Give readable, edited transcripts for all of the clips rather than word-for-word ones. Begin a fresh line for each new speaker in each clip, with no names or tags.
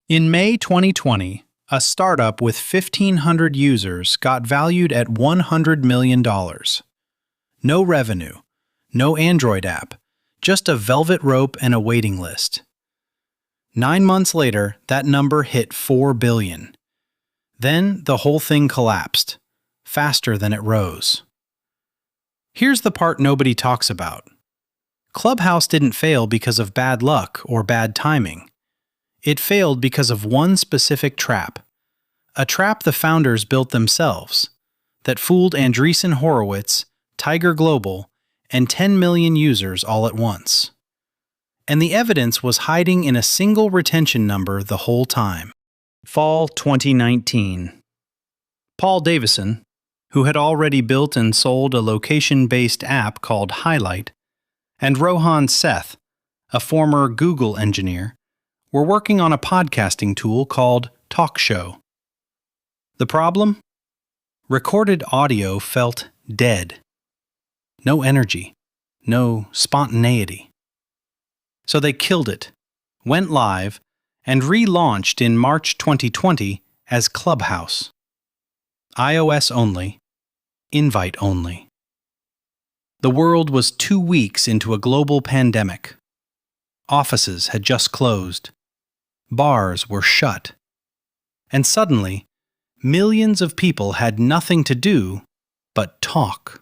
In May 2020, a startup with 1,500 users got valued at $100 million. No revenue, no Android app, just a velvet rope and a waiting list. 9 months later, that number hit $4 billion. Then the whole thing collapsed, faster than it rose. Here's the part nobody talks about. Clubhouse didn't fail because of bad luck or bad timing. It failed because of one specific trap. A trap the founders built themselves that fooled Andreessen Horowitz, Tiger Global, and 10 million users all at once. And the evidence was hiding in a single retention number the whole time. Fall 2019. Paul Davison, who had already built and sold a location-based app called Highlight, and Rohan Seth, a former Google engineer, were working on a podcasting tool called Talk Show. The problem? Recorded audio felt dead. No energy, no spontaneity. So they killed it, went live, and relaunched in March 2020 as Clubhouse. iOS only, invite only. The world was 2 weeks into a global pandemic. Offices had just closed. Bars were shut. And suddenly, millions of people had nothing to do but talk.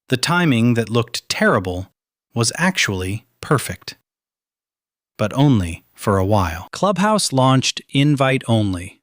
The timing that looked terrible was actually perfect. But only for a while. Clubhouse launched invite only.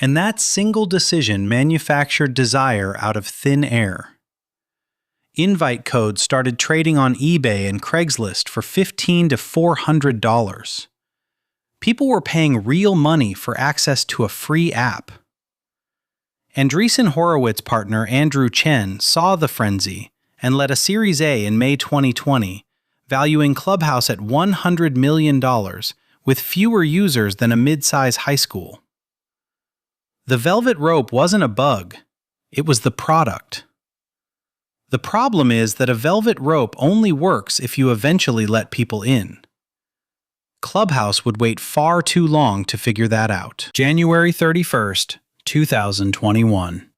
And that single decision manufactured desire out of thin air. Invite codes started trading on eBay and Craigslist for $15 to $400. People were paying real money for access to a free app. Andreessen Horowitz partner Andrew Chen saw the frenzy and led a Series A in May 2020, valuing Clubhouse at $100 million with fewer users than a mid-size high school. The velvet rope wasn't a bug, it was the product. The problem is that a velvet rope only works if you eventually let people in. Clubhouse would wait far too long to figure that out. January 31st, 2021.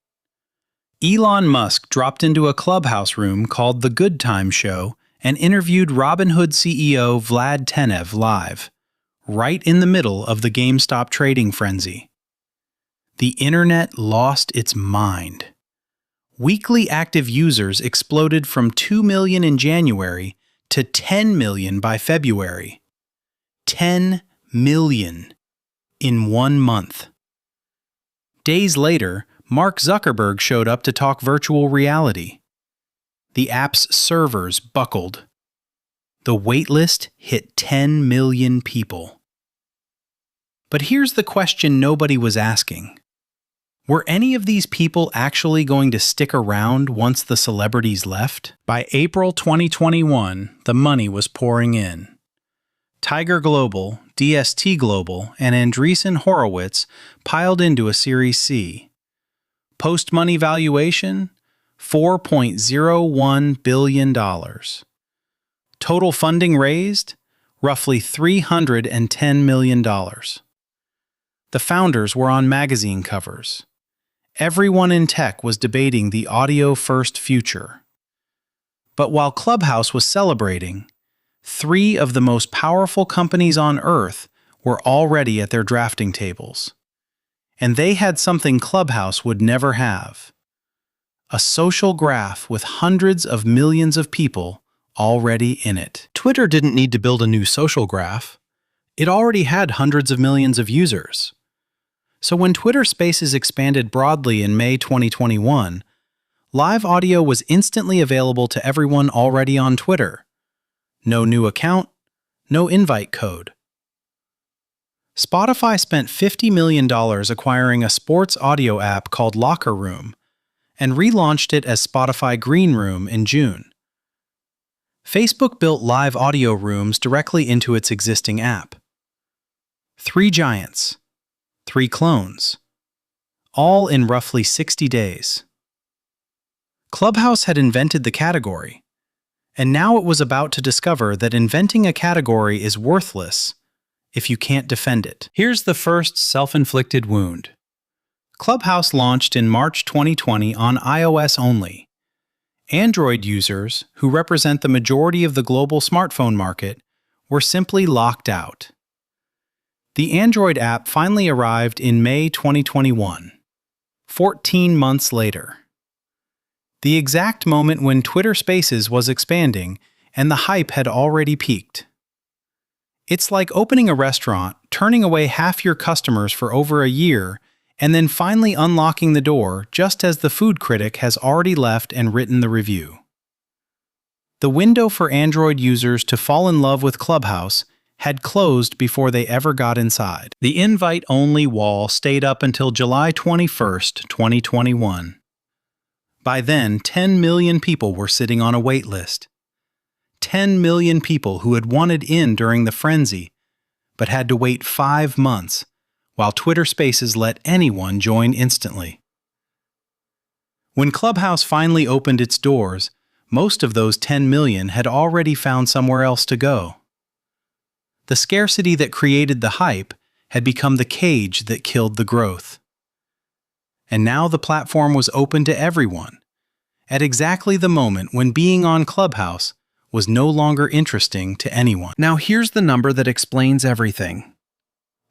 Elon Musk dropped into a Clubhouse room called The Good Time Show and interviewed Robinhood CEO Vlad Tenev live, right in the middle of the GameStop trading frenzy. The internet lost its mind. Weekly active users exploded from 2 million in January to 10 million by February. 10 million in 1 month. Days later, Mark Zuckerberg showed up to talk virtual reality. The app's servers buckled. The waitlist hit 10 million people. But here's the question nobody was asking. Were any of these people actually going to stick around once the celebrities left? By April 2021, the money was pouring in. Tiger Global, DST Global, and Andreessen Horowitz piled into a Series C. Post-money valuation, $4.01 billion. Total funding raised, roughly $310 million. The founders were on magazine covers. Everyone in tech was debating the audio-first future. But while Clubhouse was celebrating, 3 of the most powerful companies on Earth were already at their drafting tables. And they had something Clubhouse would never have. A social graph with hundreds of millions of people already in it. Twitter didn't need to build a new social graph. It already had hundreds of millions of users. So when Twitter Spaces expanded broadly in May 2021, live audio was instantly available to everyone already on Twitter. No new account, no invite code. Spotify spent $50 million acquiring a sports audio app called Locker Room and relaunched it as Spotify Green Room in June. Facebook built live audio rooms directly into its existing app. 3 giants, 3 clones, all in roughly 60 days. Clubhouse had invented the category, and now it was about to discover that inventing a category is worthless if you can't defend it. Here's the first self-inflicted wound. Clubhouse launched in March 2020 on iOS only. Android users, who represent the majority of the global smartphone market, were simply locked out. The Android app finally arrived in May 2021, 14 months later. The exact moment when Twitter Spaces was expanding and the hype had already peaked. It's like opening a restaurant, turning away half your customers for over a year, and then finally unlocking the door just as the food critic has already left and written the review. The window for Android users to fall in love with Clubhouse had closed before they ever got inside. The invite-only wall stayed up until July 21st, 2021. By then, 10 million people were sitting on a wait list. 10 million people who had wanted in during the frenzy, but had to wait 5 months, while Twitter Spaces let anyone join instantly. When Clubhouse finally opened its doors, most of those 10 million had already found somewhere else to go. The scarcity that created the hype had become the cage that killed the growth. And now the platform was open to everyone, at exactly the moment when being on Clubhouse was no longer interesting to anyone. Now here's the number that explains everything.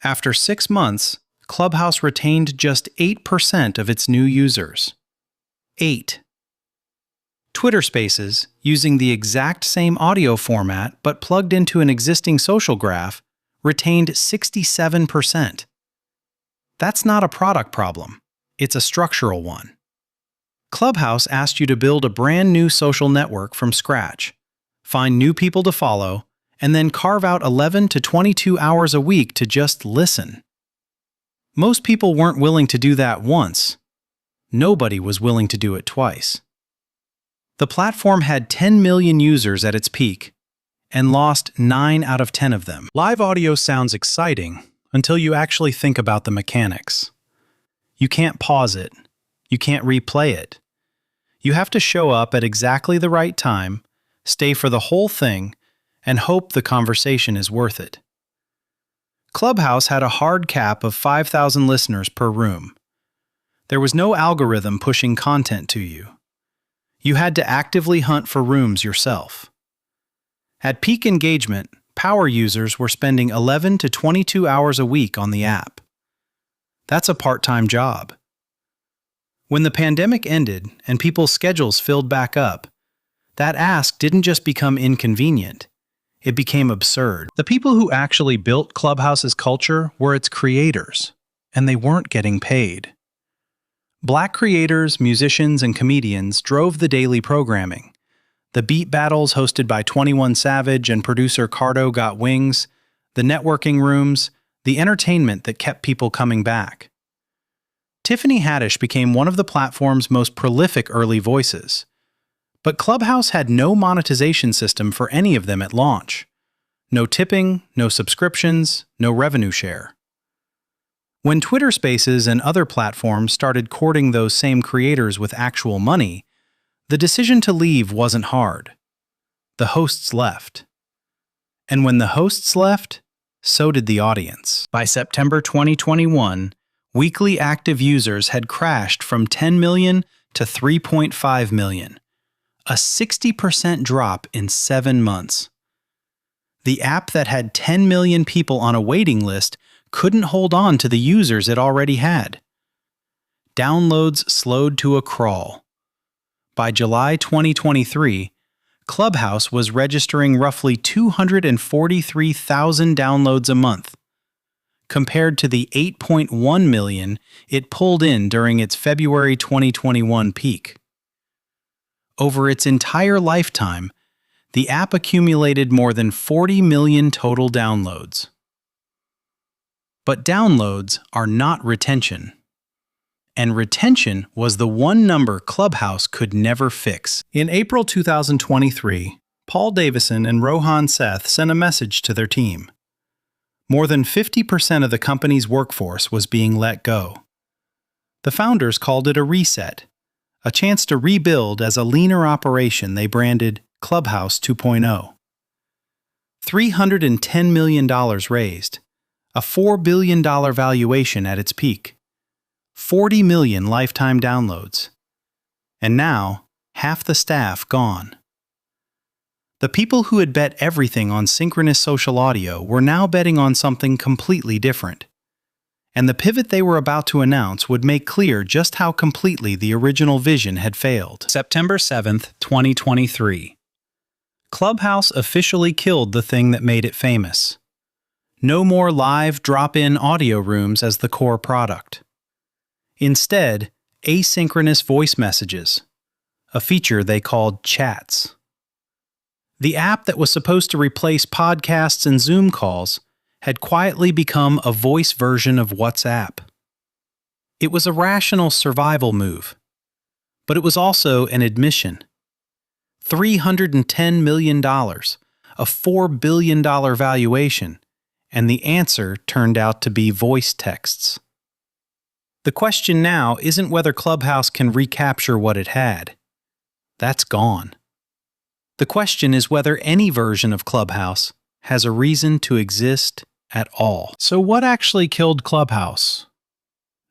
After 6 months, Clubhouse retained just 8% of its new users. 8. Twitter Spaces, using the exact same audio format but plugged into an existing social graph, retained 67%. That's not a product problem. It's a structural one. Clubhouse asked you to build a brand new social network from scratch, find new people to follow, and then carve out 11 to 22 hours a week to just listen. Most people weren't willing to do that once. Nobody was willing to do it twice. The platform had 10 million users at its peak, and lost 9 out of 10 of them. Live audio sounds exciting until you actually think about the mechanics. You can't pause it. You can't replay it. You have to show up at exactly the right time, stay for the whole thing, and hope the conversation is worth it. Clubhouse had a hard cap of 5,000 listeners per room. There was no algorithm pushing content to you. You had to actively hunt for rooms yourself. At peak engagement, power users were spending 11 to 22 hours a week on the app. That's a part-time job. When the pandemic ended and people's schedules filled back up, that ask didn't just become inconvenient, it became absurd. The people who actually built Clubhouse's culture were its creators, and they weren't getting paid. Black creators, musicians, and comedians drove the daily programming. The beat battles hosted by 21 Savage and producer Cardo Got Wings, the networking rooms, the entertainment that kept people coming back. Tiffany Haddish became one of the platform's most prolific early voices. But Clubhouse had no monetization system for any of them at launch. No tipping, no subscriptions, no revenue share. When Twitter Spaces and other platforms started courting those same creators with actual money, the decision to leave wasn't hard. The hosts left. And when the hosts left, so did the audience. By September 2021, weekly active users had crashed from 10 million to 3.5 million, a 60% drop in 7 months. The app that had 10 million people on a waiting list couldn't hold on to the users it already had. Downloads slowed to a crawl. By July 2023, Clubhouse was registering roughly 243,000 downloads a month, compared to the 8.1 million it pulled in during its February 2021 peak. Over its entire lifetime, the app accumulated more than 40 million total downloads. But downloads are not retention. And retention was the one number Clubhouse could never fix. In April 2023, Paul Davison and Rohan Seth sent a message to their team. More than 50% of the company's workforce was being let go. The founders called it a reset, a chance to rebuild as a leaner operation they branded Clubhouse 2.0. $310 million raised, a $4 billion valuation at its peak, 40 million lifetime downloads, and now half the staff gone. The people who had bet everything on synchronous social audio were now betting on something completely different. And the pivot they were about to announce would make clear just how completely the original vision had failed. September 7th, 2023. Clubhouse officially killed the thing that made it famous. No more live drop-in audio rooms as the core product. Instead, asynchronous voice messages, a feature they called chats. The app that was supposed to replace podcasts and Zoom calls had quietly become a voice version of WhatsApp. It was a rational survival move, but it was also an admission. $310 million, a $4 billion valuation, and the answer turned out to be voice texts. The question now isn't whether Clubhouse can recapture what it had. That's gone. The question is whether any version of Clubhouse has a reason to exist at all. So what actually killed Clubhouse?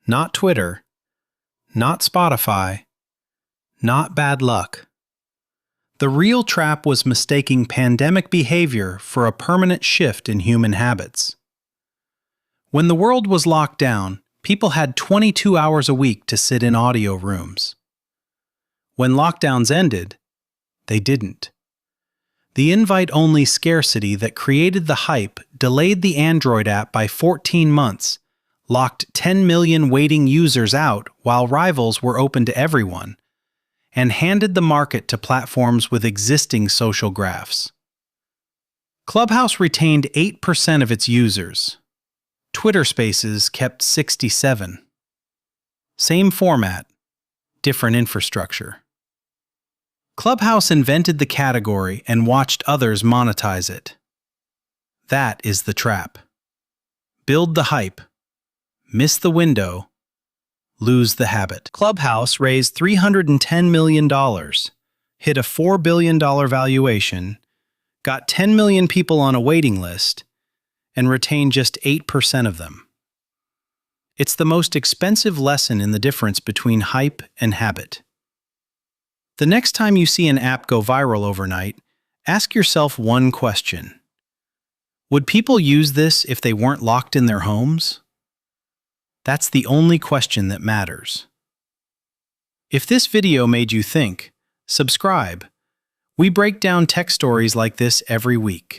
Not Twitter, not Spotify, not bad luck. The real trap was mistaking pandemic behavior for a permanent shift in human habits. When the world was locked down, people had 22 hours a week to sit in audio rooms. When lockdowns ended, they didn't. The invite-only scarcity that created the hype delayed the Android app by 14 months, locked 10 million waiting users out while rivals were open to everyone, and handed the market to platforms with existing social graphs. Clubhouse retained 8% of its users. Twitter Spaces kept 67%. Same format, different infrastructure. Clubhouse invented the category and watched others monetize it. That is the trap. Build the hype, miss the window, lose the habit. Clubhouse raised $310 million, hit a $4 billion valuation, got 10 million people on a waiting list, and retained just 8% of them. It's the most expensive lesson in the difference between hype and habit. The next time you see an app go viral overnight, ask yourself one question. Would people use this if they weren't locked in their homes? That's the only question that matters. If this video made you think, subscribe. We break down tech stories like this every week.